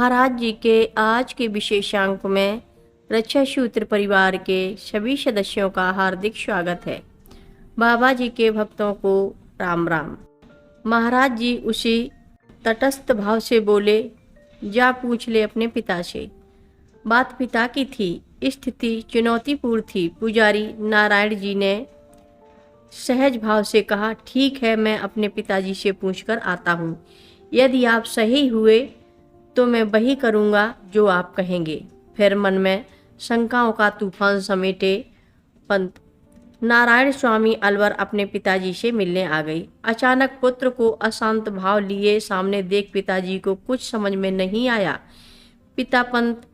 महाराज जी के आज के विशेषांक में रक्षा सूत्र परिवार के सभी सदस्यों का हार्दिक स्वागत है। बाबा जी के भक्तों को राम राम। महाराज जी उसी तटस्थ भाव से बोले, जा पूछ ले अपने पिता से। बात पिता की थी, स्थिति चुनौतीपूर्ण थी। पुजारी नारायण जी ने सहज भाव से कहा, ठीक है, मैं अपने पिताजी से पूछकर आता हूँ। यदि आप सही हुए तो मैं वही करूँगा जो आप कहेंगे। फिर मन में शंकाओं का तूफान समेटे पंत नारायण स्वामी अलवर अपने पिताजी से मिलने आ गई। अचानक पुत्र को अशांत भाव लिए सामने देख पिताजी को कुछ समझ में नहीं आया। पिता पंत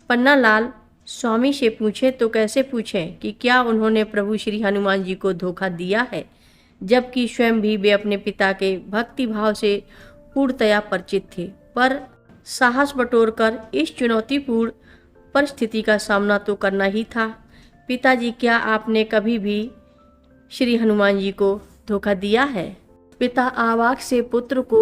पन्नालाल स्वामी से पूछे तो कैसे पूछें कि क्या उन्होंने प्रभु श्री हनुमान जी को धोखा दिया है, जबकि स्वयं भी वे अपने पिता के भक्ति भाव से पूर्णतया परिचित थे। पर साहस बटोरकर इस चुनौतीपूर्ण परिस्थिति का सामना तो करना ही था। पिताजी, क्या आपने कभी भी श्री हनुमान जी को धोखा दिया है? पिता आवाक से पुत्र को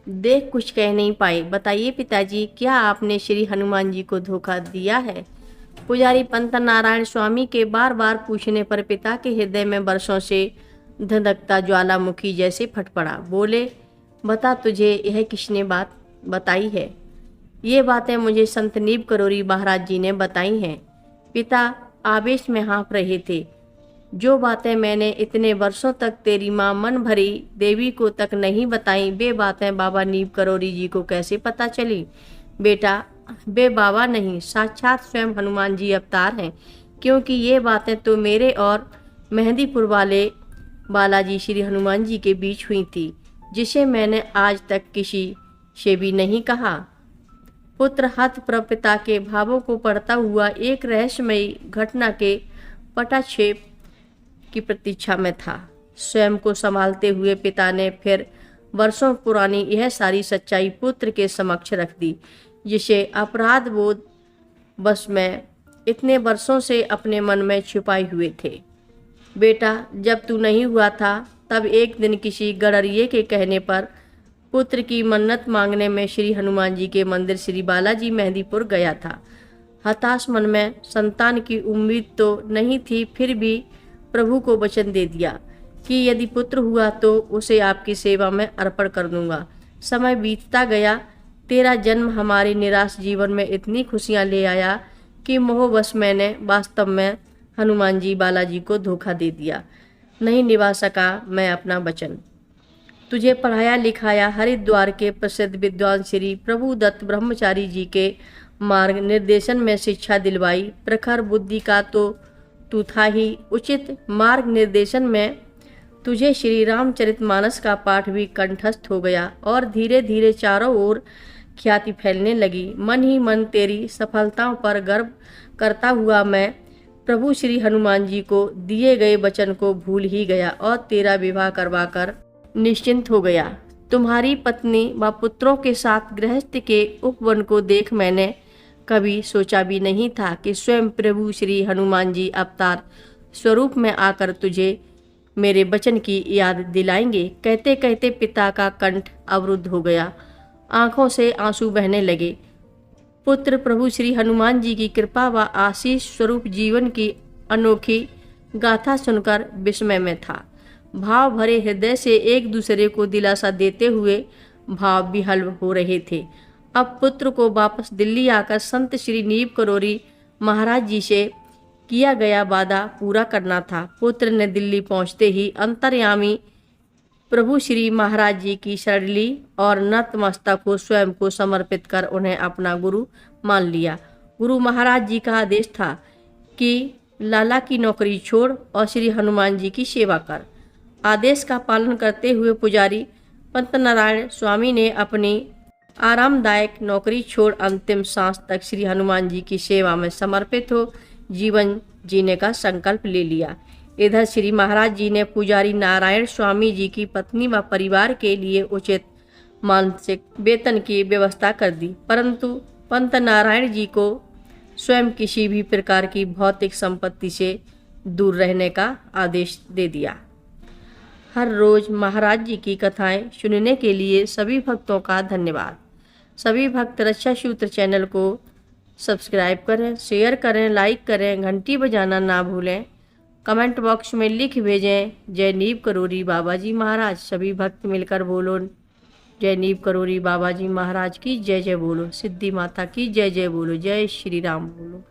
देख कुछ कह नहीं पाए। बताइए पिताजी, क्या आपने श्री हनुमान जी को धोखा दिया है? पुजारी पंत नारायण स्वामी के बार बार पूछने पर पिता के हृदय में वर्षों से धधकता ज्वालामुखी जैसे फट पड़ा। बोले, बता, तुझे यह किसने बात बताई है? ये बातें मुझे संत नीब करोरी महाराज जी ने बताई हैं। पिता आवेश में हाँफ रहे थे। जो बातें मैंने इतने वर्षों तक तेरी माँ मन भरी देवी को तक नहीं बताई, वे बातें बाबा नीब करोरी जी को कैसे पता चली? बेटा, वे बाबा नहीं, साक्षात स्वयं हनुमान जी अवतार हैं, क्योंकि ये बातें तो मेरे और मेहंदीपुर वाले बालाजी श्री हनुमान जी के बीच हुई थी, जिसे मैंने आज तक किसी से भी नहीं कहा। पुत्र हतप्रभ पिता के भावों को पढ़ता हुआ एक रहस्यमयी घटना के पटाक्षेप की प्रतीक्षा में था। स्वयं को संभालते हुए पिता ने फिर वर्षों पुरानी यह सारी सच्चाई पुत्र के समक्ष रख दी, जिसे अपराध बोध बस में इतने वर्षों से अपने मन में छुपाए हुए थे। बेटा, जब तू नहीं हुआ था तब एक दिन किसी गडरिये के कहने पर पुत्र की मन्नत मांगने में श्री हनुमान जी के मंदिर श्री बालाजी मेहंदीपुर गया था। हताश मन में संतान की उम्मीद तो नहीं थी, फिर भी प्रभु को वचन दे दिया कि यदि पुत्र हुआ तो उसे आपकी सेवा में अर्पण कर दूंगा। समय बीतता गया। तेरा जन्म हमारे निराश जीवन में इतनी खुशियां ले आया कि मोहवश मैंने वास्तव में हनुमान जी बालाजी को धोखा दे दिया। नहीं निभा सका मैं अपना वचन। तुझे पढ़ाया लिखाया हरिद्वार के प्रसिद्ध विद्वान श्री प्रभुदत्त ब्रह्मचारी जी के मार्ग निर्देशन में शिक्षा दिलवाई। प्रखर बुद्धि का तो तू था ही, उचित मार्ग निर्देशन में तुझे श्री रामचरितमानस का पाठ भी कंठस्थ हो गया और धीरे धीरे चारों ओर ख्याति फैलने लगी। मन ही मन तेरी सफलताओं पर गर्व करता हुआ मैं प्रभु श्री हनुमान जी को दिए गए वचन को भूल ही गया और तेरा विवाह करवाकर निश्चिंत हो गया। तुम्हारी पत्नी व पुत्रों के साथ गृहस्थ के उपवन को देख मैंने कभी सोचा भी नहीं था कि स्वयं प्रभु श्री हनुमान जी अवतार स्वरूप में आकर तुझे मेरे वचन की याद दिलाएंगे। कहते कहते पिता का कंठ अवरुद्ध हो गया, आंखों से आंसू बहने लगे। पुत्र प्रभु श्री हनुमान जी की कृपा व आशीष स्वरूप जीवन की अनोखी गाथा सुनकर विस्मय में था। भाव भरे हृदय से एक दूसरे को दिलासा देते हुए भाव विहल हो रहे थे। अब पुत्र को वापस दिल्ली आकर संत श्री नीब करोरी महाराज जी से किया गया वादा पूरा करना था। पुत्र ने दिल्ली पहुंचते ही अंतर्यामी प्रभु श्री महाराज जी की शरण ली और नतमस्तक को स्वयं को समर्पित कर उन्हें अपना गुरु मान लिया। गुरु महाराज जी का आदेश था कि लाला की नौकरी छोड़ और श्री हनुमान जी की सेवा कर। आदेश का पालन करते हुए पुजारी पंत नारायण स्वामी ने अपनी आरामदायक नौकरी छोड़ अंतिम सांस तक श्री हनुमान जी की सेवा में समर्पित हो जीवन जीने का संकल्प ले लिया। इधर श्री महाराज जी ने पुजारी नारायण स्वामी जी की पत्नी व परिवार के लिए उचित मानसिक वेतन की व्यवस्था कर दी, परंतु पंत नारायण जी को स्वयं किसी भी प्रकार की भौतिक संपत्ति से दूर रहने का आदेश दे दिया। हर रोज महाराज जी की कथाएं सुनने के लिए सभी भक्तों का धन्यवाद। सभी भक्त रक्षा सूत्र चैनल को सब्सक्राइब करें, शेयर करें, लाइक करें, घंटी बजाना ना भूलें। कमेंट बॉक्स में लिख भेजें जय नीव करोरी बाबा जी महाराज। सभी भक्त मिलकर बोलो जय नीव करोरी बाबा जी महाराज की जय जय बोलो, सिद्धि माता की जय जय बोलो, जय श्री राम बोलो।